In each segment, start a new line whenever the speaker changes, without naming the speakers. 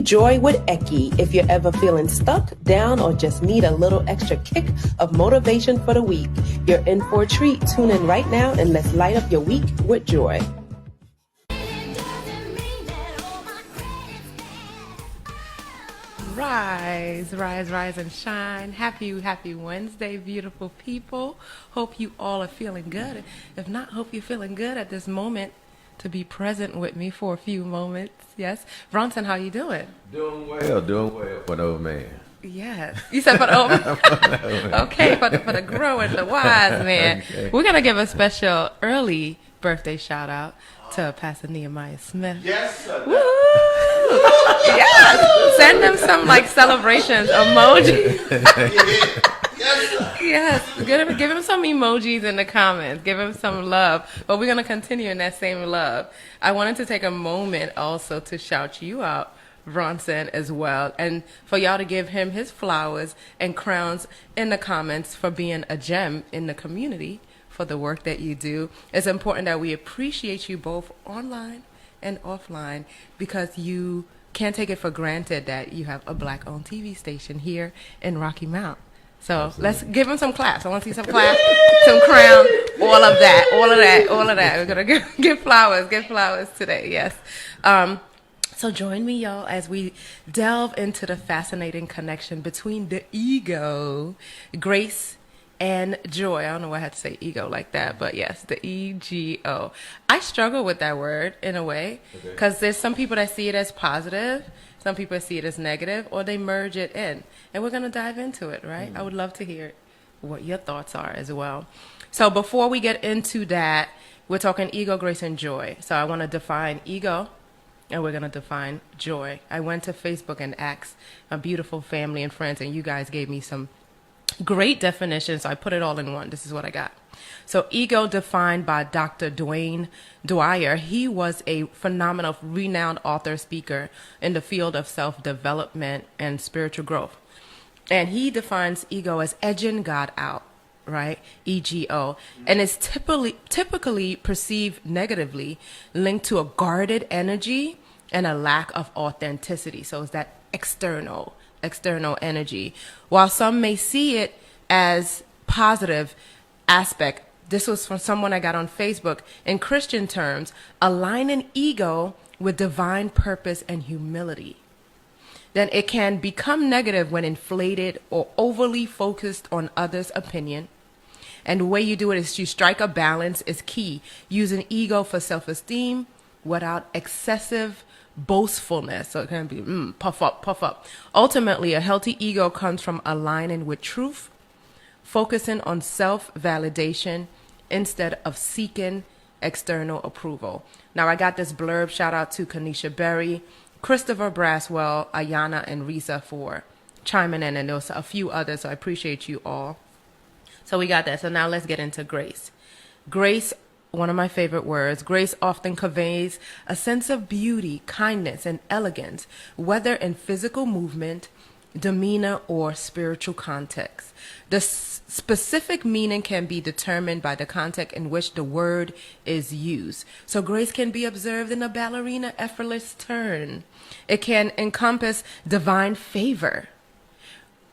Joy with EKI. If you're ever feeling stuck, down, or just need a little extra kick of motivation for the week, you're in for a treat. Tune in right now and let's light up your week with joy.
Rise, rise, rise and shine. Happy Wednesday, beautiful people. Hope you all are feeling good. If not, hope you're feeling good at this moment to be present with me for a few moments. Yes. Bronson, how you doing?
Doing well for an old man.
Yes. You said for the old man? Okay, for the growing, the wise man. Okay. We're going to give a special early birthday shout out to Pastor Nehemiah Smith.
Yes, sir.
Woo! Yes. Send them some celebrations emoji. Yes. Give him some emojis in the comments. Give him some love. But we're going to continue in that same love. I wanted to take a moment also to shout you out, Bronson, as well, and for y'all to give him his flowers and crowns in the comments for being a gem in the community, for the work that you do. It's important that we appreciate you both online and offline, because you can't take it for granted that you have a Black-owned TV station here in Rocky Mount. So absolutely. Let's give him some claps. I want to see some claps, some crown, all of that. We're going to give flowers today, yes. So join me, y'all, as we delve into the fascinating connection between the ego, grace, and joy. I don't know why I had to say ego like that, but yes, the EGO. I struggle with that word in a way, because there's some people that see it as positive, some people see it as negative, or they merge it in. And we're going to dive into it, right? I would love to hear what your thoughts are as well. So before we get into that, we're talking ego, grace, and joy. So I want to define ego, and we're going to define joy. I went to Facebook and asked my beautiful family and friends, and you guys gave me some great definitions. So I put it all in one. This is what I got. So ego, defined by Dr. Dwayne Dwyer. He was a phenomenal, renowned author, speaker in the field of self-development and spiritual growth. And he defines ego as edging God out, right? EGO. And it's typically perceived negatively, linked to a guarded energy and a lack of authenticity. So it's that external energy. While some may see it as positive aspect, this was from someone I got on Facebook. In Christian terms, aligning ego with divine purpose and humility. Then it can become negative when inflated or overly focused on others' opinion. And the way you do it is you strike a balance is key, using ego for self-esteem without excessive boastfulness. So it can be puff up. Ultimately, a healthy ego comes from aligning with truth, focusing on self-validation instead of seeking external approval. Now, I got this blurb. Shout out to Kanisha Berry, Christopher Braswell, Ayana, and Risa for chiming in, and there was a few others, so I appreciate you all. So we got that. So now let's get into grace. Grace, one of my favorite words. Grace often conveys a sense of beauty, kindness, and elegance, whether in physical movement, demeanor, or spiritual context. The specific meaning can be determined by the context in which the word is used. So grace can be observed in a ballerina effortless turn. It can encompass divine favor,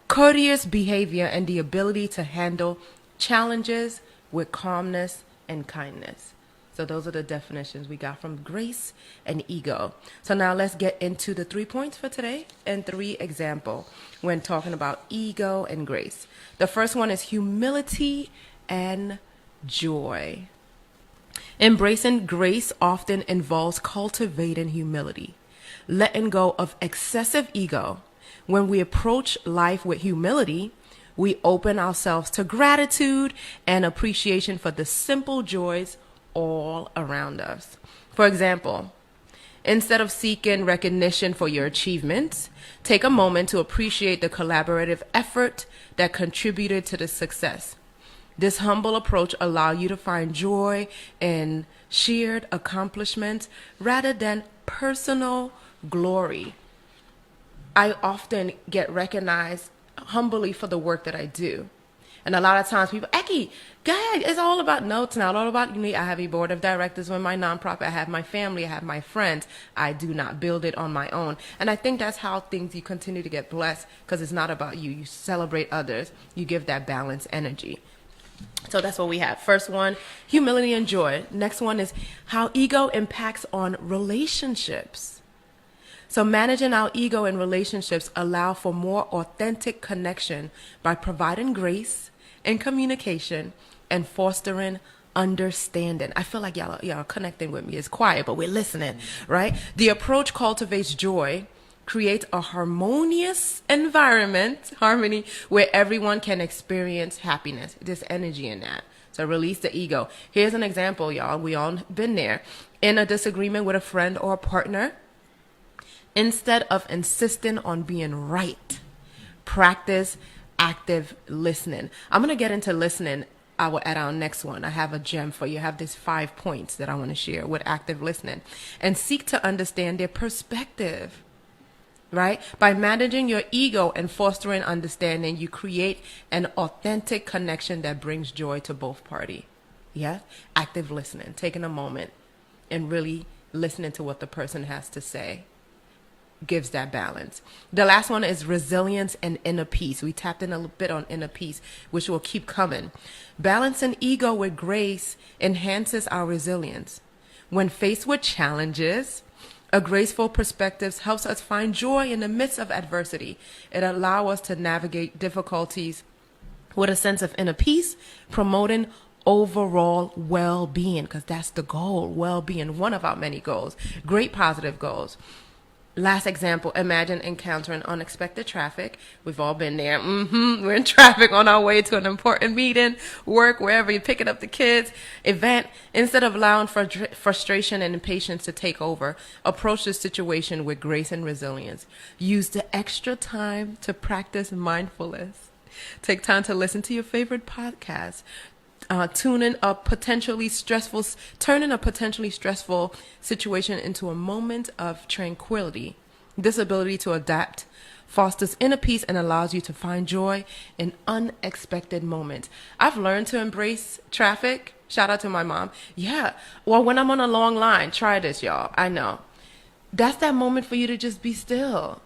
courteous behavior, and the ability to handle challenges with calmness and kindness. So those are the definitions we got from grace and ego. So now let's get into the 3 points for today and 3 examples when talking about ego and grace. The first one is humility and joy. Embracing grace often involves cultivating humility, letting go of excessive ego. When we approach life with humility, we open ourselves to gratitude and appreciation for the simple joys all around us. For example, instead of seeking recognition for your achievements, take a moment to appreciate the collaborative effort that contributed to the success. This humble approach allows you to find joy in shared accomplishments rather than personal glory. I often get recognized humbly for the work that I do. And a lot of times people, EKI, God, it's all about, no, it's not all about me. I have a board of directors with my nonprofit. I have my family. I have my friends. I do not build it on my own. And I think that's how you continue to get blessed, because it's not about you. You celebrate others. You give that balanced energy. So that's what we have. First one, humility and joy. Next one is how ego impacts on relationships. So managing our ego in relationships allow for more authentic connection by providing grace and communication and fostering understanding. I feel like y'all are connecting with me. It's quiet, but we're listening, right? The approach cultivates joy, creates a harmonious environment, harmony, where everyone can experience happiness. There's energy in that. So release the ego. Here's an example, y'all. We all been there. In a disagreement with a friend or a partner, instead of insisting on being right, practice active listening. I'm going to get into listening at our next one. I have a gem for you. I have these 5 points that I want to share with active listening. And seek to understand their perspective, right? By managing your ego and fostering understanding, you create an authentic connection that brings joy to both parties. Yeah? Active listening, taking a moment and really listening to what the person has to say gives that balance. The last one is resilience and inner peace. We tapped in a little bit on inner peace, which will keep coming. Balancing ego with grace enhances our resilience. When faced with challenges, a graceful perspective helps us find joy in the midst of adversity. It allows us to navigate difficulties with a sense of inner peace, promoting overall well-being, because that's the goal, well-being, one of our many goals, great positive goals. Last example, imagine encountering unexpected traffic. We've all been there. We're in traffic on our way to an important meeting, work, wherever you're picking up the kids, event. Instead of allowing frustration and impatience to take over, approach the situation with grace and resilience. Use the extra time to practice mindfulness. Take time to listen to your favorite podcast. Turning a potentially stressful situation into a moment of tranquility. This ability to adapt fosters inner peace and allows you to find joy in unexpected moments. I've learned to embrace traffic. Shout out to my mom. Yeah. Well, when I'm on a long line, try this, y'all. I know. That's that moment for you to just be still.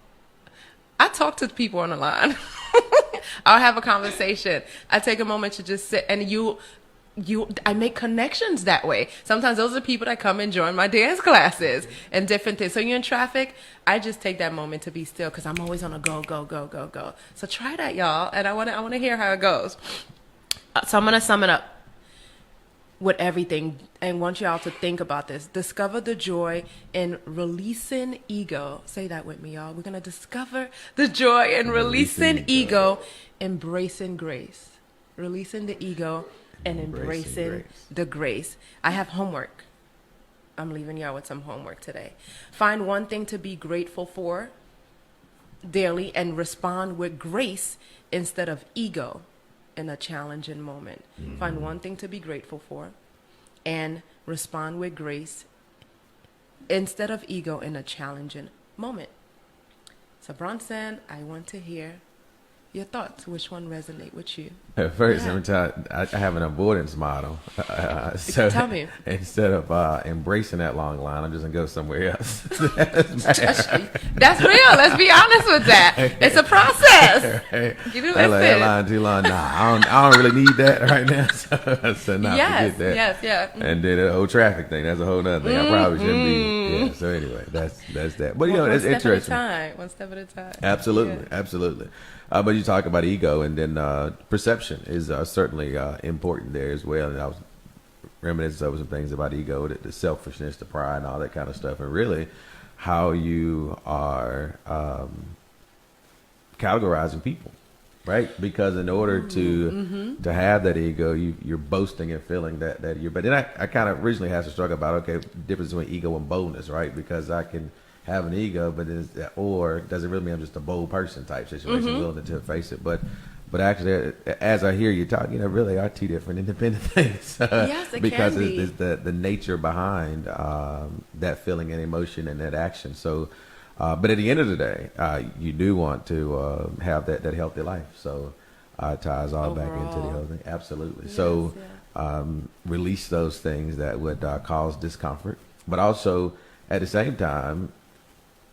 I talk to people on the line. I'll have a conversation. I take a moment to just sit, and I make connections that way. Sometimes those are people that come and join my dance classes and different things. So you're in traffic, I just take that moment to be still, because I'm always on a go. So try that, y'all, and I want to hear how it goes. So I'm gonna sum it up with everything, and want y'all to think about this. Discover the joy in releasing ego. Say that with me, y'all. We're going to discover the joy in releasing ego, embracing grace. Releasing the ego and embracing the grace. I have homework. I'm leaving y'all with some homework today. Find one thing to be grateful for daily and respond with grace instead of ego in a challenging moment. Find one thing to be grateful for and respond with grace instead of ego in a challenging moment. So Bronson, I want to hear your thoughts. Which one resonate with you?
At first, every time I have an avoidance model. So
tell me.
Instead of embracing that long line, I'm just gonna go somewhere else.
That's real. Let's be honest with that. It's a process. You do
that line too long. Nah, I don't really need that right now. So not forget that.
Yes.
And then the whole traffic thing. That's a whole other thing. I probably shouldn't be. Yeah. So anyway, that's that. But it's interesting.
One step at a time.
Absolutely. But you talk about ego, and then perception is certainly important there as well. And I was reminiscing over some things about ego, the selfishness, the pride, and all that kind of stuff, and really how you are categorizing people, right? Because in order to have that ego, you're boasting and feeling that you're. But then I kind of originally had to struggle about the difference between ego and boldness, right? Because I can have an ego, but does it really mean I'm just a bold person type situation, willing to face it? But actually, as I hear you talk, really are two different independent things.
Yes, it
because
can be.
it's the nature behind that feeling and emotion and that action. So, but at the end of the day, you do want to have that healthy life. So, ties all back into the
Overall.
whole thing. Absolutely.
Yes,
So
yeah.
release those things that would cause discomfort, but also at the same time,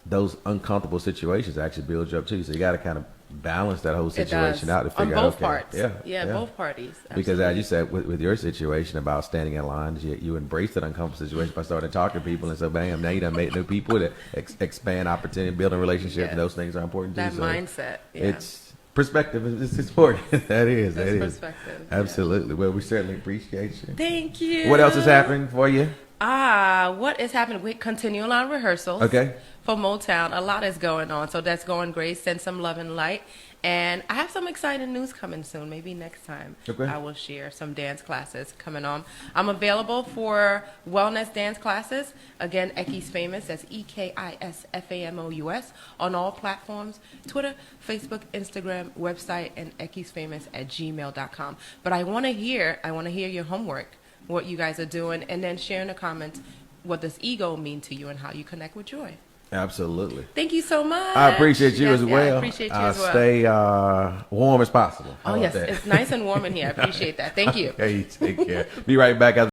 those uncomfortable situations actually build you up too. So you got to kind of balance that whole
It
situation
does.
out to
On
figure out,
both
okay,
parts.
yeah,
Both parties.
because
Absolutely.
as you said with your situation about standing in line, you embrace that uncomfortable situation by starting talking to people, and so bam, now you done made new people that expand opportunity, building relationships,
Yes.
and those things are important too.
That
So
mindset. Yeah.
it's perspective is important. That is.
That's
That is.
perspective, yeah.
Absolutely. Well, we certainly appreciate you.
Thank you.
What else is happening for you?
What is happening? We continue on rehearsals.
Okay.
For Motown, a lot is going on, so that's going great. Send some love and light, and I have some exciting news coming soon. Maybe next time
Okay.
I will share some dance classes coming on. I'm available for wellness dance classes. Again, EKI's Famous. That's EKISFAMOUS on all platforms: Twitter, Facebook, Instagram, website, and ekisfamous@gmail.com. But I want to hear your homework, what you guys are doing, and then share in the comments what does ego mean to you and how you connect with joy.
Absolutely.
Thank you so much.
I appreciate you as well.
I appreciate you as well.
Stay warm as possible. How
Oh,
about
yes.
that?
It's nice and warm in here. I appreciate that. Thank you.
Hey, take care. Be right back.